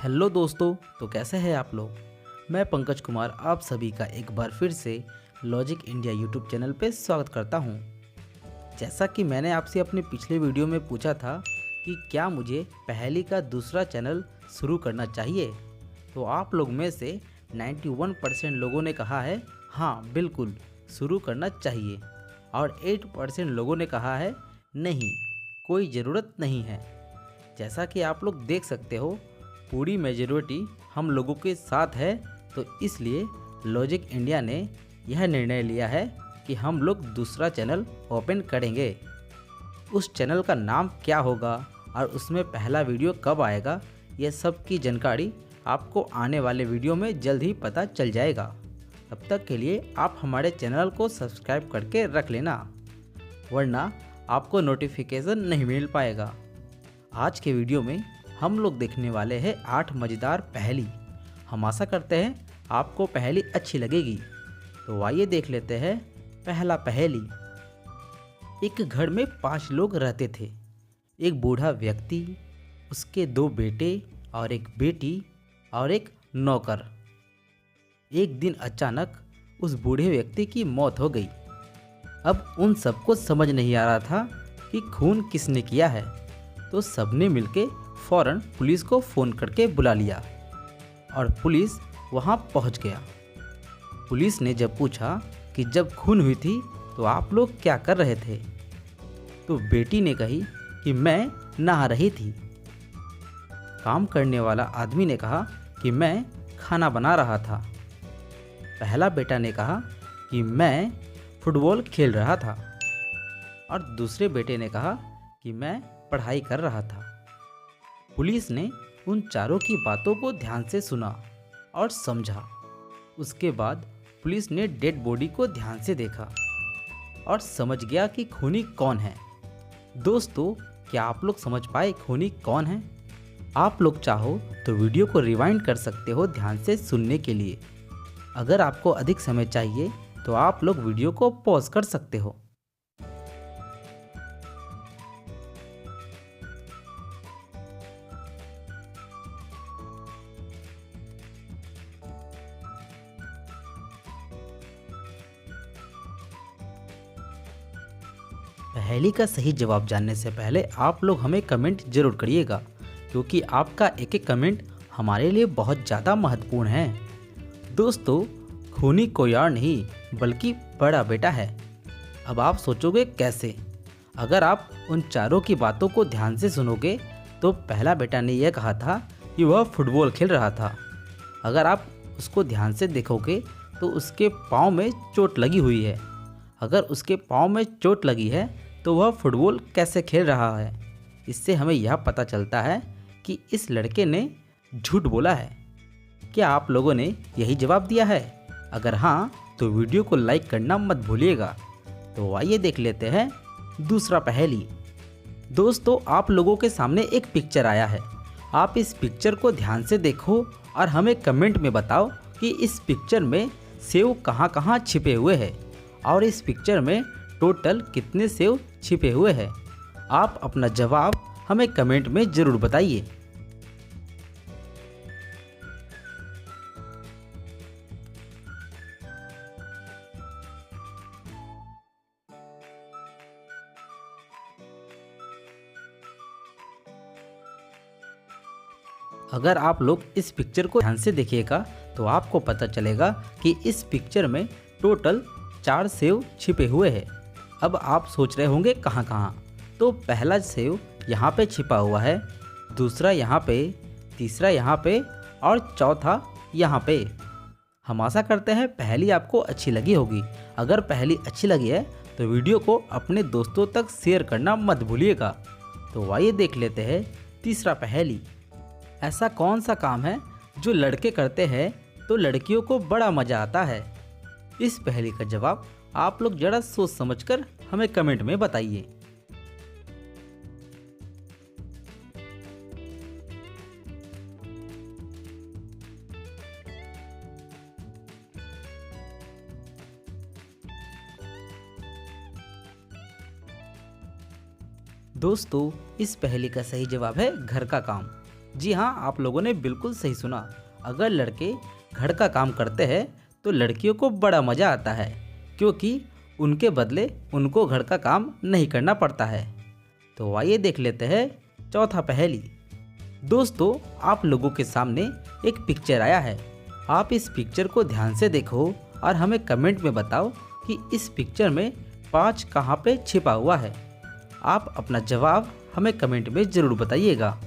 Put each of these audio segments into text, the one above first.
Hello दोस्तों, तो कैसे हैं आप लोग। मैं पंकज कुमार आप सभी का एक बार फिर से लॉजिक इंडिया यूट्यूब चैनल पे स्वागत करता हूं। जैसा कि मैंने आपसे अपने पिछले वीडियो में पूछा था कि क्या मुझे पहेली का दूसरा चैनल शुरू करना चाहिए, तो आप लोग में से 91% लोगों ने कहा है हाँ बिल्कुल शुरू करना चाहिए और 8% लोगों ने कहा है नहीं, कोई ज़रूरत नहीं है। जैसा कि आप लोग देख सकते हो, पूरी मेजॉरिटी हम लोगों के साथ है, तो इसलिए लॉजिक इंडिया ने यह निर्णय लिया है कि हम लोग दूसरा चैनल ओपन करेंगे। उस चैनल का नाम क्या होगा और उसमें पहला वीडियो कब आएगा, यह सब की जानकारी आपको आने वाले वीडियो में जल्द ही पता चल जाएगा। तब तक के लिए आप हमारे चैनल को सब्सक्राइब करके रख लेना, वरना आपको नोटिफिकेशन नहीं मिल पाएगा। आज के वीडियो में हम लोग देखने वाले हैं 8 मज़ेदार पहेली। हम आशा करते हैं आपको पहेली अच्छी लगेगी। तो आइए देख लेते हैं पहला पहेली। एक घर में 5 लोग रहते थे। एक बूढ़ा व्यक्ति, उसके 2 बेटे और एक बेटी और एक नौकर। एक दिन अचानक उस बूढ़े व्यक्ति की मौत हो गई। अब उन सबको समझ नहीं आ रहा था कि खून किसने किया है, तो सबने मिलके फौरन पुलिस को फ़ोन करके बुला लिया और पुलिस वहां पहुंच गया। पुलिस ने जब पूछा कि जब खून हुई थी तो आप लोग क्या कर रहे थे, तो बेटी ने कही कि मैं नहा रही थी। काम करने वाला आदमी ने कहा कि मैं खाना बना रहा था। पहला बेटा ने कहा कि मैं फुटबॉल खेल रहा था और दूसरे बेटे ने कहा कि मैं पढ़ाई कर रहा था। पुलिस ने उन चारों की बातों को ध्यान से सुना और समझा। उसके बाद पुलिस ने डेड बॉडी को ध्यान से देखा और समझ गया कि खूनी कौन है। दोस्तों, क्या आप लोग समझ पाए खूनी कौन है? आप लोग चाहो तो वीडियो को रिवाइंड कर सकते हो ध्यान से सुनने के लिए। अगर आपको अधिक समय चाहिए तो आप लोग वीडियो को पॉज कर सकते हो। पहेली का सही जवाब जानने से पहले आप लोग हमें कमेंट जरूर करिएगा, क्योंकि आपका एक एक कमेंट हमारे लिए बहुत ज़्यादा महत्वपूर्ण है। दोस्तों, खूनी कोई और नहीं बल्कि बड़ा बेटा है। अब आप सोचोगे कैसे? अगर आप उन चारों की बातों को ध्यान से सुनोगे तो पहला बेटा ने यह कहा था कि वह फुटबॉल खेल रहा था। अगर आप उसको ध्यान से देखोगे तो उसके पाँव में चोट लगी हुई है। अगर उसके पाँव में चोट लगी है तो वह फुटबॉल कैसे खेल रहा है? इससे हमें यह पता चलता है कि इस लड़के ने झूठ बोला है। क्या आप लोगों ने यही जवाब दिया है? अगर हाँ, तो वीडियो को लाइक करना मत भूलिएगा। तो आइए देख लेते हैं दूसरा पहेली। दोस्तों, आप लोगों के सामने एक पिक्चर आया है। आप इस पिक्चर को ध्यान से देखो और हमें कमेंट में बताओ कि इस पिक्चर में सेव कहाँ कहाँ छिपे हुए हैं और इस पिक्चर में टोटल कितने सेव छिपे हुए हैं। आप अपना जवाब हमें कमेंट में ज़रूर बताइए। अगर आप लोग इस पिक्चर को ध्यान से देखिएगा तो आपको पता चलेगा कि इस पिक्चर में टोटल 4 सेव छिपे हुए हैं। अब आप सोच रहे होंगे कहाँ कहाँ, तो पहला सेव यहाँ पे छिपा हुआ है, दूसरा यहाँ पे, तीसरा यहाँ पे और चौथा यहाँ पे। हम आशा करते हैं पहेली आपको अच्छी लगी होगी। अगर पहेली अच्छी लगी है तो वीडियो को अपने दोस्तों तक शेयर करना मत भूलिएगा। तो आइए देख लेते हैं तीसरा पहेली। ऐसा कौन सा काम है जो लड़के करते हैं तो लड़कियों को बड़ा मज़ा आता है? इस पहेली का जवाब आप लोग जरा सोच समझकर हमें कमेंट में बताइए। दोस्तों, इस पहेली का सही जवाब है घर का काम। जी हाँ, आप लोगों ने बिल्कुल सही सुना। अगर लड़के घर का काम करते हैं तो लड़कियों को बड़ा मज़ा आता है, क्योंकि उनके बदले उनको घर का काम नहीं करना पड़ता है। तो आइए देख लेते हैं चौथा पहेली। दोस्तों, आप लोगों के सामने एक पिक्चर आया है। आप इस पिक्चर को ध्यान से देखो और हमें कमेंट में बताओ कि इस पिक्चर में 5 कहाँ पे छिपा हुआ है। आप अपना जवाब हमें कमेंट में ज़रूर बताइएगा।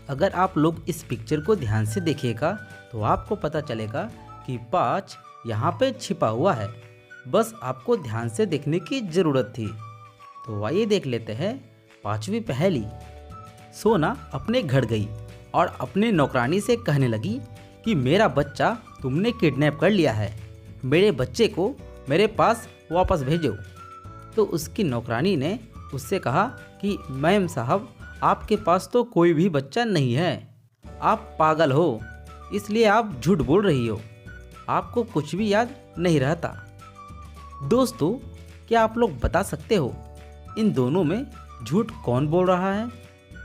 अगर आप लोग इस पिक्चर को ध्यान से देखिएगा तो आपको पता चलेगा कि 5 यहाँ पे छिपा हुआ है। बस आपको ध्यान से देखने की ज़रूरत थी। तो आइए देख लेते हैं 5वीं पहेली। सोना अपने घर गई और अपने नौकरानी से कहने लगी कि मेरा बच्चा तुमने किडनैप कर लिया है, मेरे बच्चे को मेरे पास वापस भेजो। तो उसकी नौकरानी ने उससे कहा कि मैम साहब, आपके पास तो कोई भी बच्चा नहीं है, आप पागल हो, इसलिए आप झूठ बोल रही हो, आपको कुछ भी याद नहीं रहता। दोस्तों, क्या आप लोग बता सकते हो इन दोनों में झूठ कौन बोल रहा है,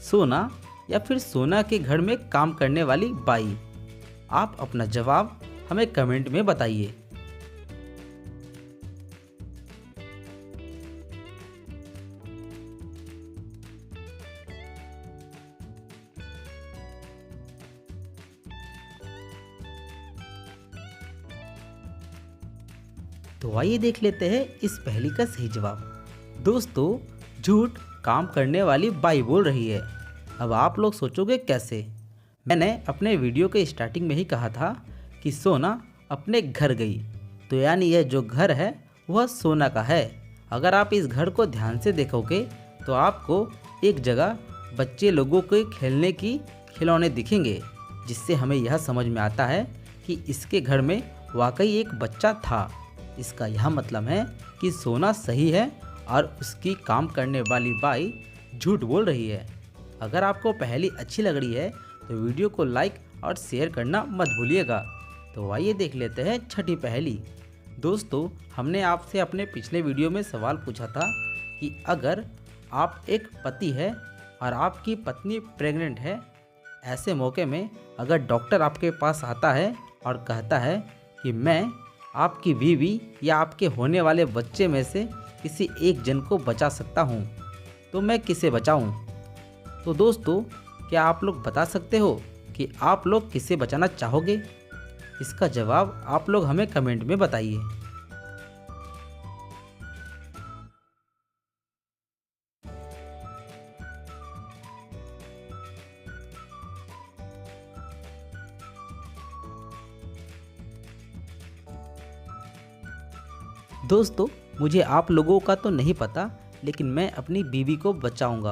सोना या फिर सोना के घर में काम करने वाली बाई? आप अपना जवाब हमें कमेंट में बताइए। तो आइए देख लेते हैं इस पहेली का सही जवाब। दोस्तों, झूठ काम करने वाली बाई बोल रही है। अब आप लोग सोचोगे कैसे? मैंने अपने वीडियो के स्टार्टिंग में ही कहा था कि सोना अपने घर गई, तो यानी यह जो घर है वह सोना का है। अगर आप इस घर को ध्यान से देखोगे तो आपको एक जगह बच्चे लोगों के खेलने की खिलौने दिखेंगे, जिससे हमें यह समझ में आता है कि इसके घर में वाकई एक बच्चा था। इसका यह मतलब है कि सोना सही है और उसकी काम करने वाली बाई झूठ बोल रही है। अगर आपको पहेली अच्छी लग रही है तो वीडियो को लाइक और शेयर करना मत भूलिएगा। तो आइए देख लेते हैं छठी पहेली। दोस्तों, हमने आपसे अपने पिछले वीडियो में सवाल पूछा था कि अगर आप एक पति है और आपकी पत्नी प्रेग्नेंट है, ऐसे मौके में अगर डॉक्टर आपके पास आता है और कहता है कि मैं आपकी बीवी या आपके होने वाले बच्चे में से किसी एक जन को बचा सकता हूँ, तो मैं किसे बचाऊँ? तो दोस्तों, क्या आप लोग बता सकते हो कि आप लोग किसे बचाना चाहोगे? इसका जवाब आप लोग हमें कमेंट में बताइए। दोस्तों, मुझे आप लोगों का तो नहीं पता, लेकिन मैं अपनी बीवी को बचाऊंगा,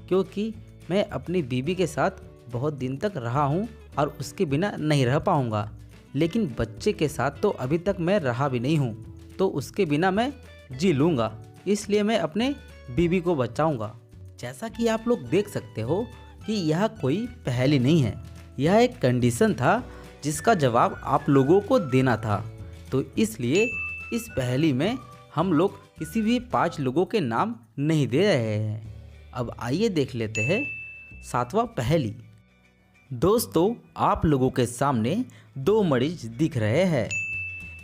क्योंकि मैं अपनी बीवी के साथ बहुत दिन तक रहा हूं और उसके बिना नहीं रह पाऊंगा। लेकिन बच्चे के साथ तो अभी तक मैं रहा भी नहीं हूं, तो उसके बिना मैं जी लूँगा। इसलिए मैं अपने बीवी को बचाऊंगा। जैसा कि आप लोग देख सकते हो कि यह कोई पहेली नहीं है, यह एक कंडीशन था जिसका जवाब आप लोगों को देना था। तो इसलिए इस पहेली में हम लोग किसी भी 5 लोगों के नाम नहीं दे रहे हैं। अब आइए देख लेते हैं 7वां पहेली। दोस्तों, आप लोगों के सामने 2 मरीज दिख रहे हैं।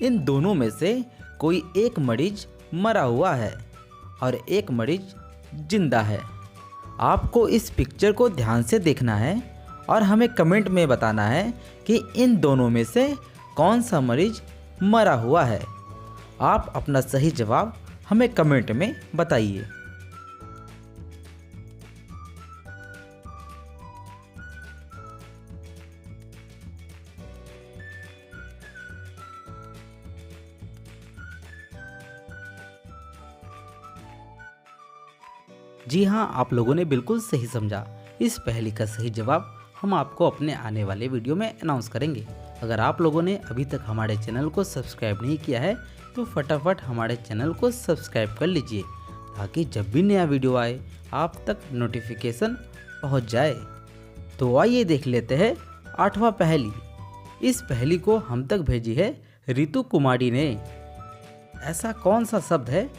इन दोनों में से कोई एक मरीज मरा हुआ है और एक मरीज जिंदा है। आपको इस पिक्चर को ध्यान से देखना है और हमें कमेंट में बताना है कि इन दोनों में से कौन सा मरीज मरा हुआ है। आप अपना सही जवाब हमें कमेंट में बताइए। जी हाँ, आप लोगों ने बिल्कुल सही समझा। इस पहेली का सही जवाब हम आपको अपने आने वाले वीडियो में अनाउंस करेंगे। अगर आप लोगों ने अभी तक हमारे चैनल को सब्सक्राइब नहीं किया है तो फटाफट हमारे चैनल को सब्सक्राइब कर लीजिए, ताकि जब भी नया वीडियो आए आप तक नोटिफिकेशन पहुंच जाए। तो आइए देख लेते हैं 8वां पहेली। इस पहेली को हम तक भेजी है रितु कुमारी ने। ऐसा कौन सा शब्द है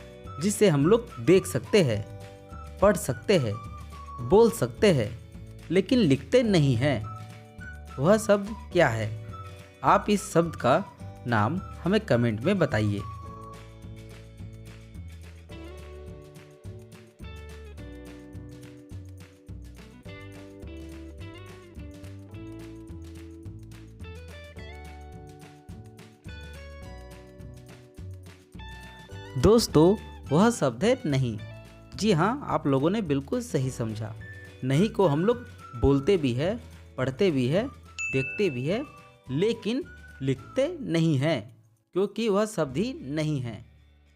जिसे हम लोग देख सकते हैं, पढ़ सकते हैं, बोल सकते हैं, लेकिन लिखते नहीं हैं? वह शब्द क्या है? आप इस शब्द का नाम हमें कमेंट में बताइए। दोस्तों, वह शब्द है नहीं। जी हाँ, आप लोगों ने बिल्कुल सही समझा। नहीं को हम लोग बोलते भी है, पढ़ते भी है, देखते भी है, लेकिन लिखते नहीं हैं, क्योंकि वह शब्द ही नहीं है।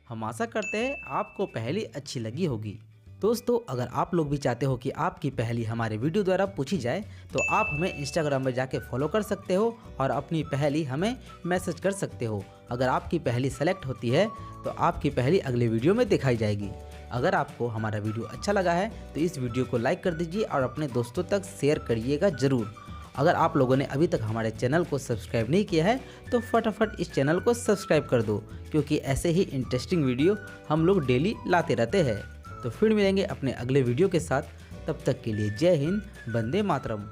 हम आशा करते हैं आपको पहेली अच्छी लगी होगी। दोस्तों, अगर आप लोग भी चाहते हो कि आपकी पहेली हमारे वीडियो द्वारा पूछी जाए तो आप हमें इंस्टाग्राम में जाके फॉलो कर सकते हो और अपनी पहेली हमें मैसेज कर सकते हो। अगर आपकी पहेली सेलेक्ट होती है तो आपकी पहेली अगले वीडियो में दिखाई जाएगी। अगर आपको हमारा वीडियो अच्छा लगा है तो इस वीडियो को लाइक कर दीजिए और अपने दोस्तों तक शेयर करिएगा ज़रूर। अगर आप लोगों ने अभी तक हमारे चैनल को सब्सक्राइब नहीं किया है तो फटाफट इस चैनल को सब्सक्राइब कर दो, क्योंकि ऐसे ही इंटरेस्टिंग वीडियो हम लोग डेली लाते रहते हैं। तो फिर मिलेंगे अपने अगले वीडियो के साथ। तब तक के लिए जय हिंद, वंदे मातरम।